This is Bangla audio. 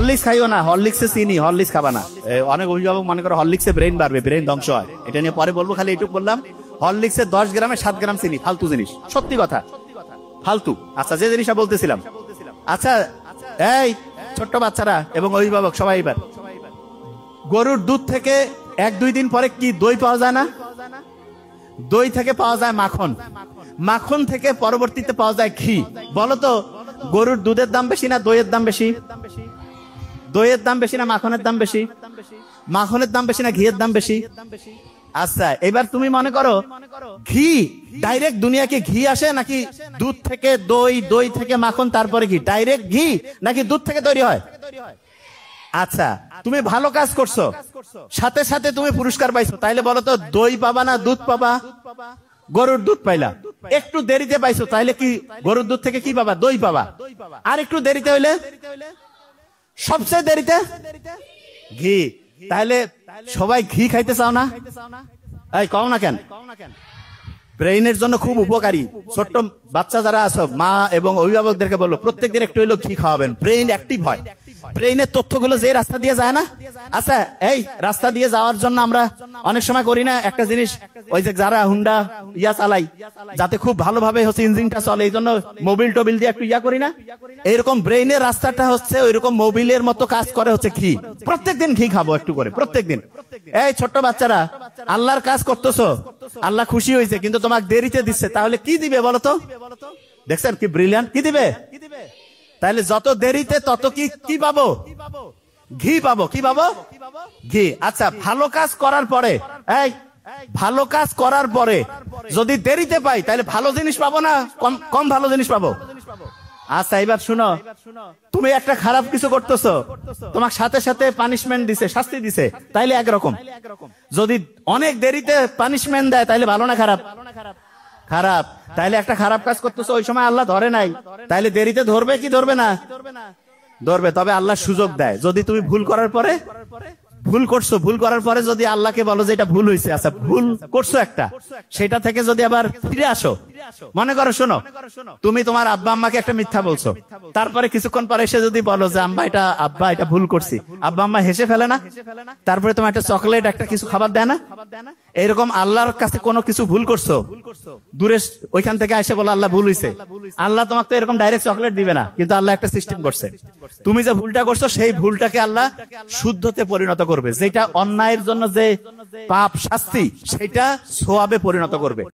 হরলিক্স খাইও না, হরলিক্সে চিনি, হরলিক্স খাবা না। অনেক অভিভাবক মনে করে হরলিক্সে ব্রেন বাড়বে, ব্রেন ধ্বংস হয়। এটা নিয়ে পরে বলবো, খালি এইটুকু বললাম, হরলিক্সে 10 গ্রামে 7 গ্রাম চিনি, ফালতু জিনিস, সত্যি কথা, ফালতু। আচ্ছা, যে জিনিসটা বলতেছিলাম, আচ্ছা এই ছোট্ট বাচ্চারা এবং অভিভাবক সবাই, এবার গরুর দুধ থেকে 1-2 দিন পরে কি দই পাওয়া যায় না? দই থেকে পাওয়া যায় মাখন, মাখন থেকে পরবর্তীতে পাওয়া যায় ঘি। বলতো গরুর দুধের দাম বেশি না দইয়ের দাম বেশি? দইয়ের দাম বেশি না মাখনের দাম বেশি? মাখনের দাম বেশি না ঘিয়ের দাম বেশি? আচ্ছা, এবার তুমি মনে করো ঘি ডাইরেক্ট দুনিয়াকে ঘি আসে নাকি দুধ থেকে দই, দই থেকে মাখন, তারপরে ঘি? ডাইরেক্ট ঘি নাকি দুধ থেকে তৈরি হয়? আচ্ছা, তুমি ভালো কাজ করছো, সাথে সাথে তুমি পুরস্কার পাইছো, তাইলে বলো তো দই পাবা না দুধ পাবা? গরুর দুধ পাইলা, একটু দেরিতে পাইছো, তাইলে কি গরুর দুধ থেকে কি পাবা? দই পাবা। আর একটু দেরিতে হইলে, সবচেয়ে দেরিতে ঘি। তাহলে সবাই ঘি খাইতে চাও না? এই কও না কেন? ব্রেইনের জন্য খুব উপকারী। ছোট্ট বাচ্চা যারা আছো, মা এবং অভিভাবকদেরকে বললো প্রত্যেকদিন একটু হইলেও ঘি খাওয়াবেন, ব্রেইন অ্যাক্টিভ হয়। ব্রেইনের তথ্যগুলো যে রাস্তা দিয়ে যায় না, আচ্ছা এই রাস্তা দিয়ে যাওয়ার জন্য আমরা অনেক সময় করি না একটা জিনিস, ওই যে যারা হুন্ডা চালাই, যাতে খুব ভালোভাবে হচ্ছে ইঞ্জিনটা চলে, এই জন্য মোবিল টোবিল দিয়ে একটু করি না? এইরকম ব্রেইনের রাস্তাটা হচ্ছে ওইরকম মোবিলের মতো কাজ করে হচ্ছে ঘি। প্রত্যেকদিন ঘি খাবো একটু করে, প্রত্যেকদিন। এই ছোট্ট বাচ্চারা, আল্লাহর কাজ করতেছো, আল্লাহ খুশি হয়েছে, কিন্তু তোমাকে দেরিতে দিচ্ছে, তাহলে কি দিবে বলো তো? দেখছেন কি ব্রিলিয়ান্ট, কি দিবে? তাহলে যত দেরিতে তত কি পাবো? ঘি পাবো। কি পাবো? ঘি। আচ্ছা, ভালো কাজ করার পরে, এই ভালো কাজ করার পরে যদি দেরিতে পাই, তাহলে ভালো জিনিস পাবো না কম ভালো জিনিস পাবো? আচ্ছা, এবার শুনো, তুমি একটা খারাপ কিছু করতেছো, তোমার সাথে সাথে পানিশমেন্ট দিছে, শাস্তি দিছে, তাইলে একরকম। যদি অনেক দেরিতে পানিশমেন্ট দেয়, তাইলে ভালো না খারাপ? খারাপ। তাইলে একটা খারাপ কাজ করতেছো, ওই সময় আল্লাহ ধরে নাই, তাইলে দেরিতে ধরবে কি ধরবে না? ধরবে। তবে আল্লাহ সুযোগ দেয়, যদি তুমি ভুল করার পরে, ভুল করছো, ভুল করার পরে যদি আল্লাহকে বলো যে এটা ভুল হয়েছে, আচ্ছা ভুল করছো একটা, সেটা থেকে যদি আবার ফিরে আসো, মনে করো, শোনো, তুমি তোমার আব্বা আম্মাকে একটা মিথ্যা বলছো, তারপরে কিছুক্ষণ পরে এসে যদি বলো যে আব্বা এটা ভুল করছি, আব্বা আম্মা হেসে ফেলে না? তারপরে তোমার একটা চকলেট, একটা কিছু খাবার দেয় না? এরকম আল্লাহর কাছে কোনো কিছু ভুল করছো, দূরে ওইখান থেকে এসে বলো আল্লাহ ভুল হয়েছে, আল্লাহ তোমাকে তো এরকম ডাইরেক্ট চকলেট দিবে না, কিন্তু আল্লাহ একটা সিস্টেম করছে, তুমি যে ভুলটা করছো সেই ভুলটাকে আল্লাহ শুদ্ধতে পরিণত করবে, যেটা অন্যায়ের জন্য যে পাপ শাস্তি, সেটা সোয়াবে পরিণত করবে।